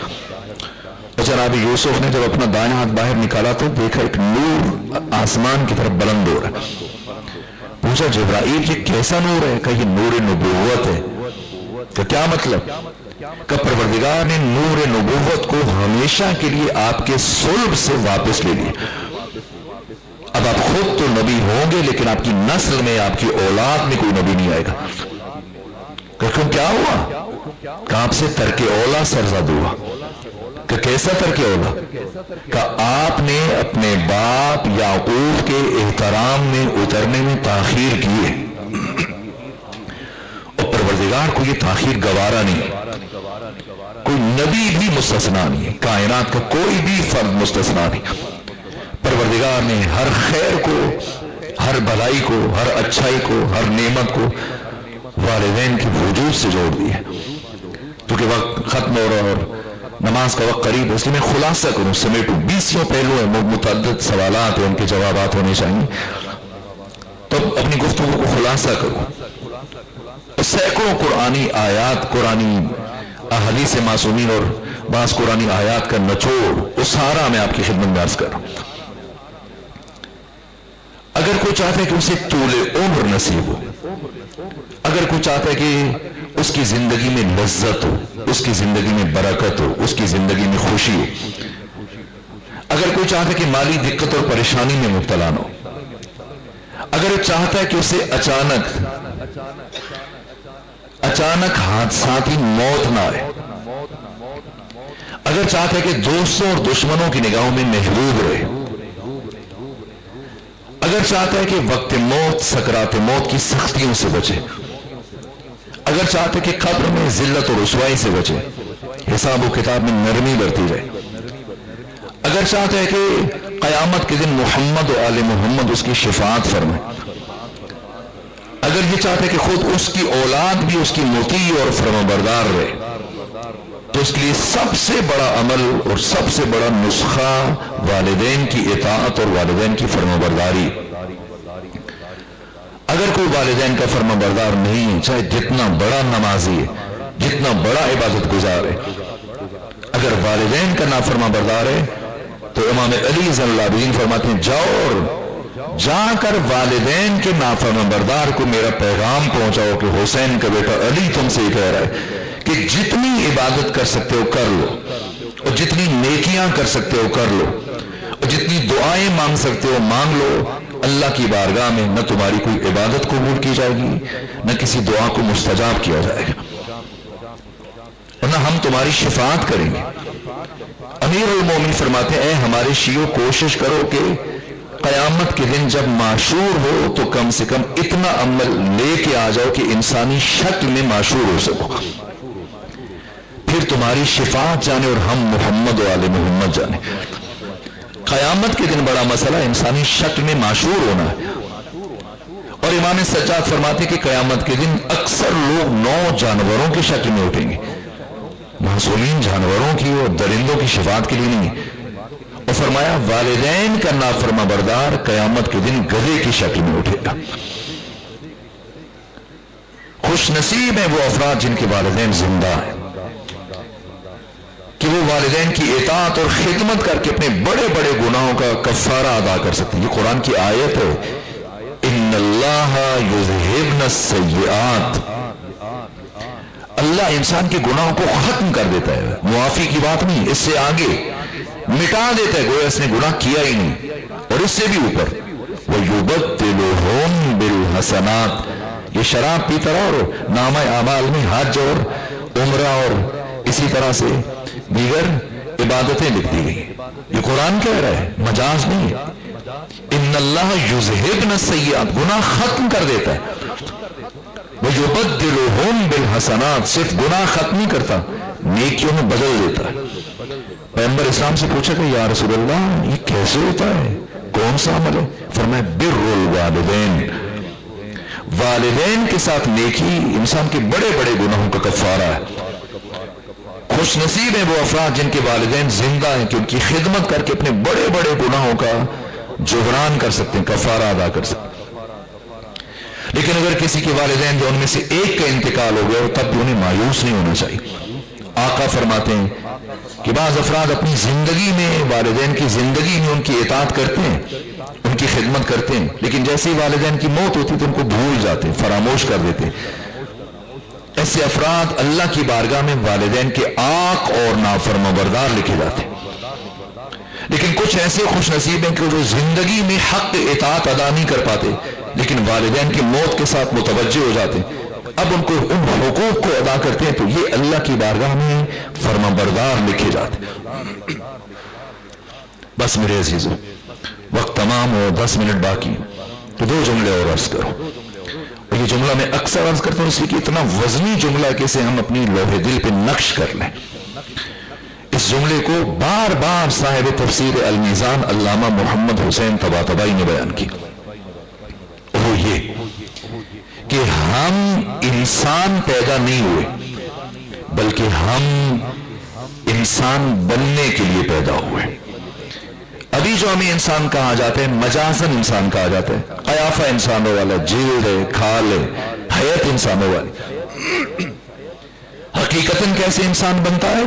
اور جناب یوسف نے جب اپنا دایاں ہاتھ باہر نکالا تو دیکھا ایک نور آسمان کی طرف بلند ہو رہا ہے۔ پوچھا جبرائیل یہ کیسا نور ہے؟ کہ یہ نور نبوت ہے۔ کہ کیا مطلب؟ کہ پروردگار نے نور نبوت کو ہمیشہ کے لیے آپ کے صلب سے واپس لے لیا۔ اب آپ خود تو نبی ہوں گے لیکن آپ کی نسل میں، آپ کی اولاد میں کوئی نبی نہیں آئے گا۔ کہ کیوں کیا ہوا؟ کہ آپ سے ترک اولا سرزد ہوا، کہ کیسا ترک اولا؟ کہ آپ نے اپنے باپ یعقوب کے احترام میں اترنے میں تاخیر کی ہے، اور پروردگار کو یہ تاخیر گوارا نہیں، کوئی نبی بھی مستثنا نہیں ہے، کائنات کا کوئی بھی فرد مستثنا نہیں۔ پروردگار نے ہر خیر کو، ہر بھلائی کو، ہر اچھائی کو، ہر نعمت کو والدین کے وجود سے جوڑ دیا۔ کیونکہ وقت ختم ہو رہا اور نماز کا وقت قریب ہے، اس لیے میں خلاصہ کروں، سمیٹوں، 20 پہلو ہیں، متعدد سوالات ہیں، ان کے جوابات ہونے چاہیے، تو اپنی گفتگو کو خلاصہ کروں۔ سینکڑوں قرآنی آیات، قرآنی احادیث معصومین اور بعض قرآنی آیات کا نچوڑ، وہ سارا میں آپ کی خدمت میں عرض کر رہا ہوں۔ اگر کوئی چاہتا ہے کہ اسے طول عمر نصیب ہو، اگر کوئی چاہتا ہے کہ اس کی زندگی میں لذت ہو، اس کی زندگی میں برکت ہو، اس کی زندگی میں خوشی ہو، اگر کوئی چاہتا ہے کہ مالی دقت اور پریشانی میں مبتلا نہ ہو، اگر چاہتا ہے کہ اسے اچانک حادثاتی موت نہ آئے، اگر چاہتا ہے کہ دوستوں اور دشمنوں کی نگاہوں میں محبوب رہے، اگر چاہتا ہے کہ وقت موت، سکرات موت کی سختیوں سے بچے، اگر چاہتے کہ قبر میں ذلت اور رسوائی سے بچے، حساب و کتاب میں نرمی برتی رہے، اگر چاہتے ہے کہ قیامت کے دن محمد و آل محمد اس کی شفاعت فرمائے، اگر یہ چاہتے کہ خود اس کی اولاد بھی اس کی مطیع اور فرمانبردار رہے، تو اس کے لیے سب سے بڑا عمل اور سب سے بڑا نسخہ والدین کی اطاعت اور والدین کی فرمانبرداری۔ اگر کوئی والدین کا فرمانبردار نہیں ہے، چاہے جتنا بڑا نمازی ہے، جتنا بڑا عبادت گزار ہے، اگر والدین کا نافرمانبردار ہے تو امام علی رضی اللہ عنہ فرماتے ہیں، جاؤ اور جا کر والدین کے نافرمانبردار کو میرا پیغام پہنچاؤ کہ حسین کا بیٹا علی تم سے ہی کہہ رہا ہے کہ جتنی عبادت کر سکتے ہو کر لو، اور جتنی نیکیاں کر سکتے ہو کر لو، اور جتنی دعائیں مانگ سکتے ہو مانگ لو، اللہ کی بارگاہ میں نہ تمہاری کوئی عبادت قبول کی جائے گی، نہ کسی دعا کو مستجاب کیا جائے گا، اور نہ ہم تمہاری شفاعت کریں گے۔ امیر المومنین فرماتے ہیں، اے ہمارے شیعوں، کوشش کرو کہ قیامت کے دن جب معشور ہو تو کم سے کم اتنا عمل لے کے آ جاؤ کہ انسانی شکل میں معشور ہو سکو، پھر تمہاری شفاعت جانے اور ہم محمد و آل محمد جانے۔ قیامت کے دن بڑا مسئلہ انسانی شکل میں معشور ہونا ہے، اور امام سجاد فرماتے کہ قیامت کے دن اکثر لوگ 9 جانوروں کی شکل میں اٹھیں گے، معصومین جانوروں کی اور درندوں کی شفاعت کے لیے نہیں، اور فرمایا والدین کا نافرما بردار قیامت کے دن گدھے کی شکل میں اٹھے گا۔ خوش نصیب ہیں وہ افراد جن کے والدین زندہ ہیں، کہ وہ والدین کی اطاعت اور خدمت کر کے اپنے بڑے بڑے گناہوں کا کفارہ ادا کر سکتے ہیں۔ یہ قرآن کی آیت ہے، ان اللہ یذہبن السیئات، اللہ انسان کے گناہوں کو ختم کر دیتا ہے، معافی کی بات نہیں، اس سے آگے مٹا دیتا ہے، گویا اس نے گناہ کیا ہی نہیں، اور اس سے بھی اوپر وَيُبَدِّلُهُمْ بِالْحَسَنَاتِ، یہ شراب پیتا رہا اور نامہ اعمال میں حج اور عمرہ اور اسی طرح سے دیگر عبادتیں لکھ دی گئی۔ یہ قرآن کہہ رہا ہے، مجاز نہیں ہے۔ ان اللہ یذہبن السیئات، گناہ ختم کر دیتا ہے، وَيُبَدِّلُهُمْ بِالْحَسَنَاتِ، صرف گناہ ختم نہیں کرتا، نیکیوں میں بدل دیتا ہے۔ پیغمبر اسلام سے پوچھا کہ یا رسول اللہ یہ کیسے ہوتا ہے، کون سا عمل ہے؟ فرمایا بر الوالدین، والدین کے ساتھ نیکی انسان کے بڑے بڑے گناہوں کا کفارہ ہے۔ خوش نصیب ہیں وہ افراد جن کے والدین زندہ ہیں، کہ ان کی خدمت کر کے اپنے بڑے بڑے گناہوں کا جبران کر سکتے ہیں، کفارہ ادا کر سکتے ہیں۔ لیکن اگر کسی کے والدین جو ان میں سے ایک کا انتقال ہو گیا تب بھی انہیں مایوس نہیں ہونا چاہیے۔ آقا فرماتے ہیں کہ بعض افراد اپنی زندگی میں والدین کی زندگی میں ان کی اطاعت کرتے ہیں، ان کی خدمت کرتے ہیں، لیکن جیسے ہی والدین کی موت ہوتی تو ان کو بھول جاتے ہیں، فراموش کر دیتے ہیں۔ ایسے افراد اللہ کی بارگاہ میں والدین کے عاق اور نافرمانبردار لکھے جاتے ہیں۔ لیکن کچھ ایسے خوش نصیب ہیں کہ جو زندگی میں حق اطاعت ادا نہیں کر پاتے، لیکن والدین کی موت کے ساتھ متوجہ ہو جاتے ہیں، اب ان کو ان حقوق کو ادا کرتے ہیں، تو یہ اللہ کی بارگاہ میں فرما بردار لکھے جاتے. بس میرے عزیزو وقت تمام ہو، 10 منٹ باقی، تو 2 جملے اور عرض کرو. اور یہ جملہ میں اکثر عرض کرتا ہوں اس لیے کہ اتنا وزنی جملہ ہے کہ اسے ہم اپنی لوح دل پہ نقش کر لیں. اس جملے کو بار بار صاحب تفسیر المیزان علامہ محمد حسین طباطبائی نے بیان کی. وہ یہ کہ ہم انسان پیدا نہیں ہوئے بلکہ ہم انسان بننے کے لیے پیدا ہوئے. ابھی جو ہمیں انسان کہا جاتا ہے مجازن انسان کہا جاتا ہے، قیافہ انسانوں والا، جلد ہے، کھال ہے، حیات انسانوں والی. حقیقتاً کیسے انسان بنتا ہے؟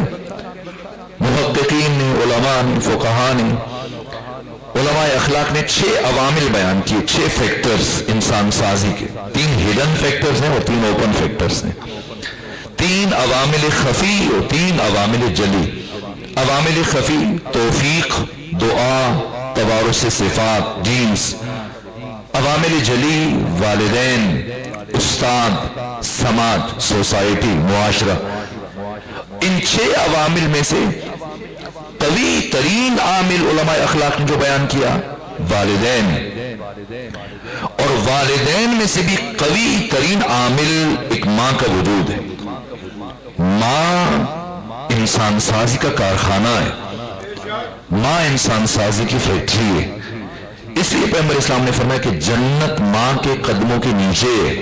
محققین نے، علماء نے، فقہاء نے، علماء اخلاق نے 6 عوامل بیان کیے، 6 فیکٹرز انسان سازی کے. 3 ہڈن فیکٹرز ہیں اور 3 اوپن فیکٹرز ہیں. 3 عوامل خفی اور 3 عوامل جلی. عوامل خفی توفیق، دعا، توارث صفات، جینز. عوامل جلی والدین، استاد، سماج، سوسائٹی، معاشرہ. ان 6 عوامل میں سے قوی ترین عامل علماء اخلاق نے جو بیان کیا والدین، اور والدین میں سے بھی قوی ترین عامل ایک ماں کا وجود ہے. ماں انسان سازی کا کارخانہ ہے، ماں انسان سازی کی فیکٹری ہے. اس لیے پیغمبر اسلام نے فرمایا کہ جنت ماں کے قدموں کے نیچے ہے،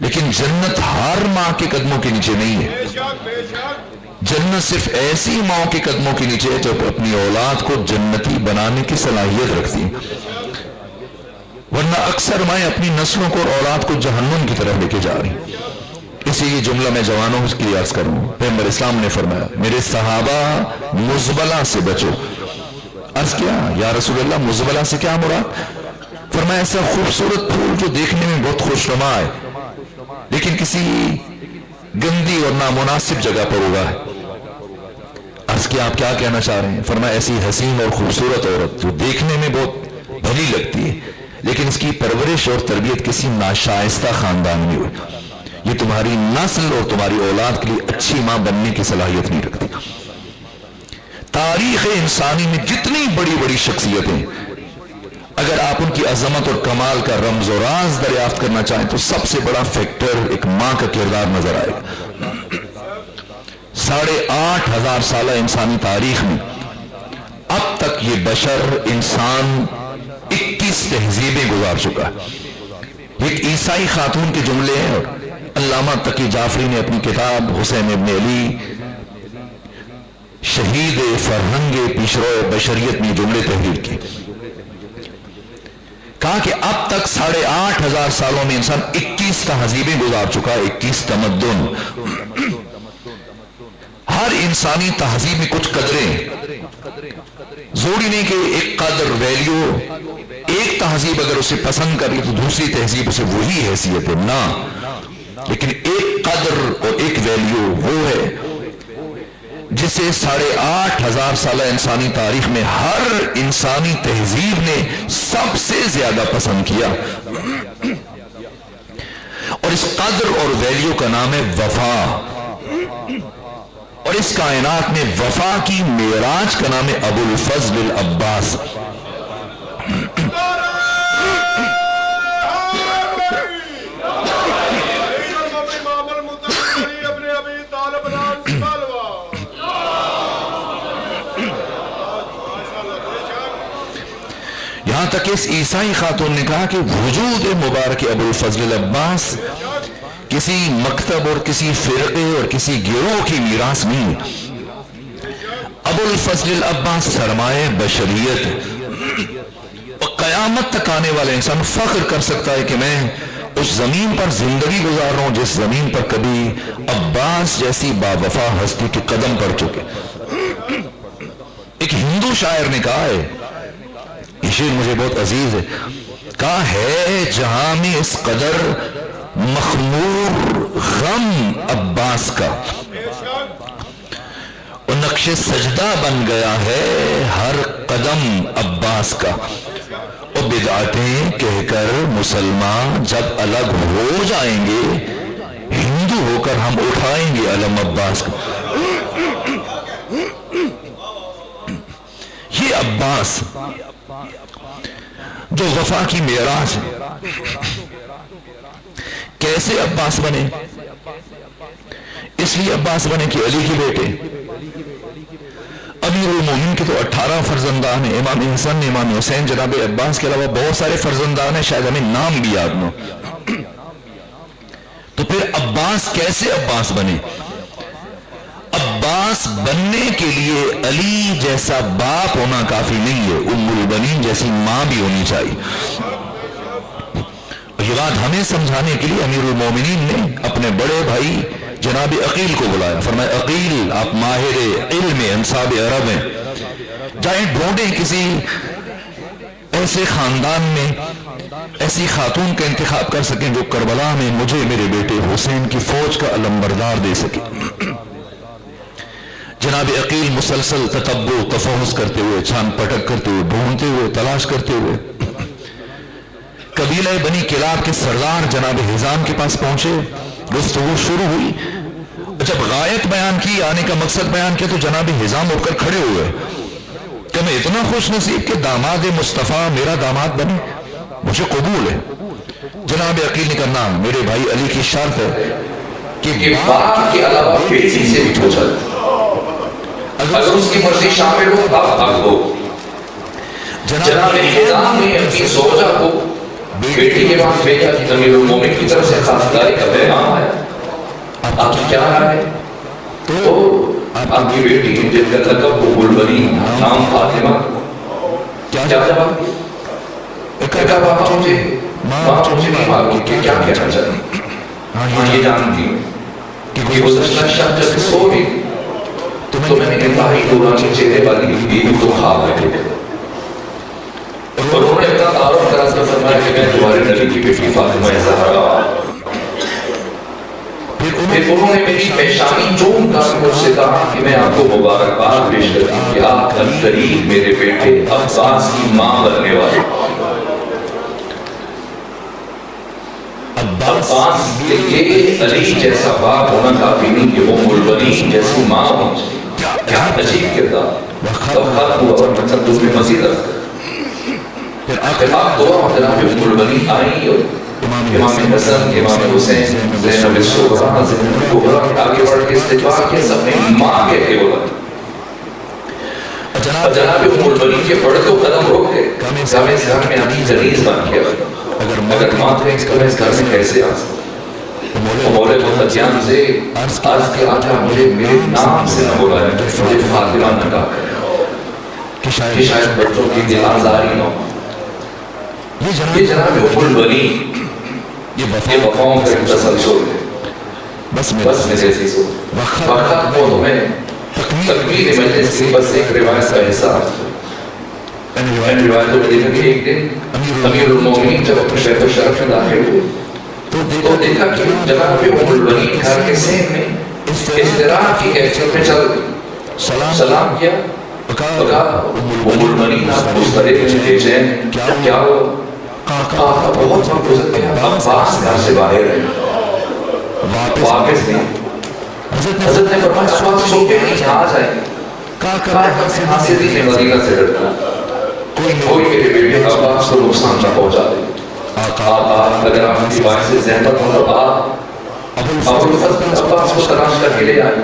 لیکن جنت ہر ماں کے قدموں کے نیچے نہیں ہے. جنت صرف ایسی ماں کے قدموں کے نیچے ہے جو اپنی اولاد کو جنتی بنانے کی صلاحیت رکھتی ہیں، ورنہ اکثر مائیں اپنی نسلوں کو اور اولاد کو جہنم کی طرف لے کے جا رہی ہیں. اسی یہ جملہ میں جوانوں کی عرض کروں. پیغمبر اسلام نے فرمایا میرے صحابہ مزبلہ سے بچو. عرض کیا یا رسول اللہ مزبلہ سے کیا مراد؟ فرمایا ایسا خوبصورت پھول جو دیکھنے میں بہت خوشنما ہے لیکن کسی گندی اور نامناسب جگہ پر ہوگا ہے. عرض کیا آپ کیا کہنا چاہ رہے ہیں؟ فرمایا ایسی حسین اور خوبصورت عورت جو دیکھنے میں بہت بھلی لگتی ہے لیکن اس کی پرورش اور تربیت کسی ناشائستہ خاندان میں ہوئی، یہ تمہاری نسل اور تمہاری اولاد کے لیے اچھی ماں بننے کی صلاحیت نہیں رکھتی. تاریخ انسانی میں جتنی بڑی بڑی شخصیتیں، اگر آپ ان کی عظمت اور کمال کا رمز و راز دریافت کرنا چاہیں تو سب سے بڑا فیکٹر ایک ماں کا کردار نظر آئے گا. 8,500 سالہ انسانی تاریخ میں اب تک یہ بشر انسان 21 تہذیبیں گزار چکا ہے. ایک عیسائی خاتون کے جملے ہیں اور علامہ تقی جعفری نے اپنی کتاب حسین ابن علی شہید فرہنگ پیشرو بشریت میں جملے تحریر کی. کہا کہ اب تک 8,500 سالوں میں انسان 21 تہذیبیں گزار چکا ہے، 21 تمدن. ہر انسانی تہذیب میں کچھ قدریں، ضروری نہیں کہ ایک قدر ویلیو، ایک تہذیب اگر اسے پسند کر لی تو دوسری تہذیب اسے وہی حیثیت ہے، نہ، لیکن ایک قدر اور ایک ویلیو وہ ہے جسے 8,500 سالہ انسانی تاریخ میں ہر انسانی تہذیب نے سب سے زیادہ پسند کیا، اور اس قدر اور ویلیو کا نام ہے وفا. اور اس کائنات میں وفا کی معراج کا نام ہے ابو الفضل العباس. یہاں تک اس عیسائی خاتون نے کہا کہ وجود مبارک ابو الفضل العباس کسی مکتب اور کسی فرقے اور کسی گروہ کی میراث نہیں. ابو الفضل العباس سرمایہ بشریت، اور قیامت تک آنے والے انسان فخر کر سکتا ہے کہ میں اس زمین پر زندگی گزار رہا ہوں جس زمین پر کبھی عباس جیسی باوفا ہستی کے قدم پڑ چکے. ایک ہندو شاعر نے کہا ہے، یہ شعر مجھے بہت عزیز ہے، کہا ہے جہاں میں اس قدر مخمور غم عباس کا، اور نقش سجدہ بن گیا ہے ہر قدم عباس کا. اور بدعتیں کہہ کر مسلمان جب الگ ہو جائیں گے ہندو ہو کر ہم اٹھائیں گے علم عباس کا. یہ عباس جو غفا کی معراج ہے، کیسے عباس بنے؟ اس لیے عباس بنے کہ علی کے بیٹے امیر المومنین کے تو 18 فرزندان ہیں، امام حسن، امام حسین، جناب عباس کے علاوہ بہت سارے فرزندان ہیں، شاید ہمیں نام بھی یاد نہ ہو۔ تو پھر عباس کیسے عباس بنے؟ عباس بننے کے لیے علی جیسا باپ ہونا کافی نہیں ہے، ام البنین جیسی ماں بھی ہونی چاہیے۔ یہ بات ہمیں سمجھانے کے لیے امیر المومنین نے اپنے بڑے بھائی جناب عقیل کو بلایا، فرمایا عقیل آپ ماہر علم انصاب عرب ہیں، جائیں ڈھونڈیں کسی ایسے خاندان میں ایسی خاتون کا انتخاب کر سکیں جو کربلا میں مجھے میرے بیٹے حسین کی فوج کا علمبردار دے سکے۔ جناب عقیل مسلسل تتبع تفحص کرتے ہوئے، چھان پٹک کرتے ہوئے، ڈھونڈتے ہوئے، تلاش کرتے ہوئے قبیلہ بنی کلاب کے سردار جناب حزام کے پاس پہنچے، گفتگو شروع ہوئی۔ جب غایت بیان کی، آنے کا مقصد بیان کیا، تو جناب حزام اٹھ کر کھڑے ہوئے کہ میں اتنا خوش نصیب کہ داماد مصطفیٰ میرا داماد بنے، مجھے قبول ہے۔ جناب عقیل نے کہا نام میرے بھائی علی کی شرط ہے کہ باپ کے علاوہ بیٹی سے بھی پوچھا، اگر اس کی مرضی شامل ہو آپ حق ہو۔ جناب حزام نے اپنی زوجہ کو بیٹی کے بعد بھیجا کہ امیر المومنین کی طرف سے خاصداری کا پیغام آیا، آپ کی کیا رائے ہے؟ تو آپ کی بیٹی جن کا لقب ام البنین، نام فاطمہ، کیا جواب دیا؟ کہا بابا مجھے نہیں معلوم کہ کیا کہنا چاہیے، ہاں یہ جانتی ہوں کہ گزشتہ شب جب سو گئی تو میں نے انتہائی نورانی چہرے والی بیوی کو خواب میں دیکھا، اور انہوں نے اپنا تعارف کرا کے فرمایا کہ میں تمہارے نبی کی بیٹی فاطمہ زہرا۔ پھر انہوں نے میری پیشانی چوم کر مجھ سے کہا کہ میں آپ کو مبارکباد پیش کرتی ہوں کہ آپ قریب میرے بیٹے عباس کی ماں بننے والے۔ عباس کے لیے علی جیسا باپ ہونا کافی نہیں کہ ام البنین جیسی ماں ہو۔ کیا عجیب کردار، وقت ہوا اور مقصد دوسرے مزید رکھ پھر آپ دعا جناب ام البنین آئی اور امام حسن، امام حسین، زینب الصغریٰ، زینب الکبریٰ آگے بڑھ کے استقبال کیا، سب نے ماں کہہ کے بولا۔ جناب ام البنین کے بڑے تو قدم روک گئے، کہا اس گھر میں آنی جنیز بن گیا، اگر ماں تو اس گھر میں کیسے آ سکتا؟ مولے متقیان سے عرض کیا آجا مجھے میرے نام سے نہ بولا ہے، مجھے فاطمہ نہ کہا کہ شاید بچوں کی دل آزاری نہ ہو۔ یہ جناب ام البنین یہ وفاؤں کا تسلسل ہے، بس میرے عزیزو وقت کو تمہیں تکمیل مجلس کی بس ایک روایت کا احساس ہے۔ ان روایتوں میں دیکھا کہ ایک دن امیر المومنین جب اپنے بیت الشرف میں داخل ہوئے تو دیکھا کہ جناب ام البنین گھر کے سین میں اضطراب کی کیفیت میں چل گئی، سلام کیا، کہا ام البنین آپ اس طرح سے بے چین کیا ہو؟ کہا بہت وقت گزر گیا، عباس گھر سے باہر ہے، واپس نہیں۔ حضرت نے فرمایا اس وقت سو کے نہیں آ جائیں گے، کہا حاصل نے مدینہ سے ڈرتا کوئی میرے بیٹے عباس کو نقصان نہ پہنچا دے۔ آقا اگر آپ کی باعث سے زحمت ہو تو آپ ابو الفضل عباس کو تلاش کر کے لے آئیں۔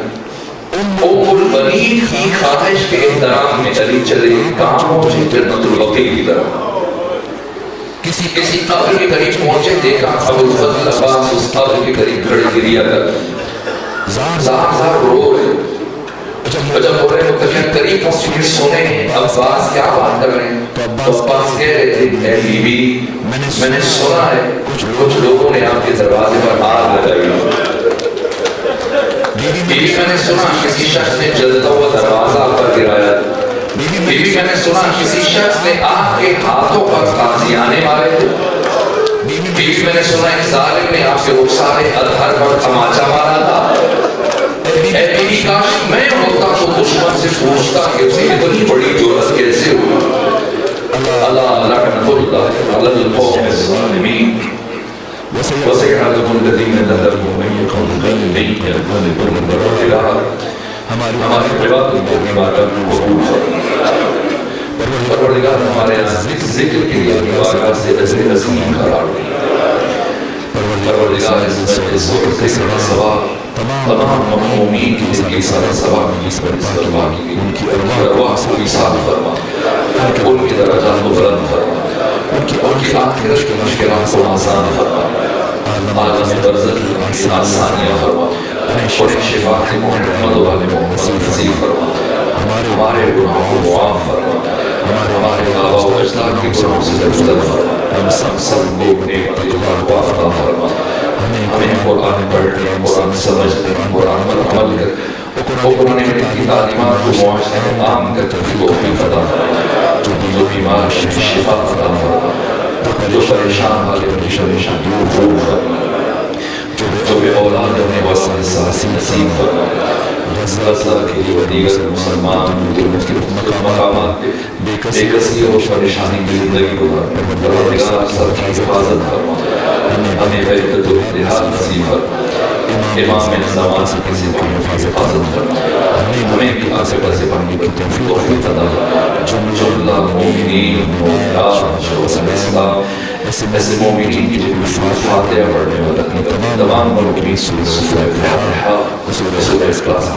ام البنین کی خواہش کے احترام میں علی چلے کام پہنچے جنت البقیع کی طرف۔ کسی قبر کے قریب پہنچے، دیکھا ابو الفضل عباس اس قبر کے قریب کھڑے گریا کر زار رو رہے، جب ہو رہے متقین قریب پہنچے سنے عباس کیا بات کر رہے ہیں، تو عباس کہہ رہے تھے اے بی بی میں نے سنا ہے کچھ لوگوں نے آپ کے دروازے پر آگ لگائی، بی بی میں نے سنا کسی شخص نے جلتا ہوا دروازہ پر گرایا، بی بی میں نے سنا کسی شخص نے آپ کے ہاتھوں پر تازیانے مارے تھے، بی بی میں نے سنا ایک ظالم نے آپ کے رخسار اطہر پر تماچا مارا تھا۔ اے بی بی کاش میں ہوتا تو دشمن سے پوچھتا کہ اسے اتنی بڑی جرأت کیسے ہوئی۔ اللہ لعنت اللہ علی القوم الظالمین وسيعلم الذين ظلموا من يقولون لن يكون ہماری عبادت کو عبادت قبول فرما پروردگار ہمارے ذکر کے لیے اپنی بارگاہ سے عظیم قرار دے پروردگار اس ذکر کے ثواب تمام مؤمنین کی زندگی سارا ثواب کی برپا کی ان کی ارواح کو ایصال فرما ان کے درجات کو بلند فرما ان کی آخرت کی مشکلات کو آسان فرما عالم برزخ کی آسانیاں فرما انہیں شفاعت محمد والے محمد نصیب فرما ہمارے گناہوں کو معاف فرما ہمارے آباء و اجداد کے گناہوں سے درگزر فرما ہم سب کو نیک تقویٰ کو عطا فرما ہمیں قرآن پڑھنے قرآن سمجھنے قرآن پر عمل کر قرآن کی تعلیمات کو معاشرے میں عام کر توفیق عطا فرما جو بیمار شفا عطا فرما جو پریشان والے پریشان دور فرما جو بے اولاد رہنے والے ساتھ نصیب فرما غزہ کے لیے دیگر مسلمان کے مختلف مقامات بے کسی اور پریشانی کی زندگی گزار پروردگار سب کی حفاظت فرما ہمیں عزت و اتحاد نصیب فرما امام زمان سے کسی کی حفاظت فرما ہمیں بھی عاقبت سے پڑھنے کی توفیق عطا فرما جملہ مومنین مومنات جو اسلام ایسے مومنین کی جو فاتحہ پڑھنے والا تمام ملک میں سورہ فاتحہ سورہ اخلاص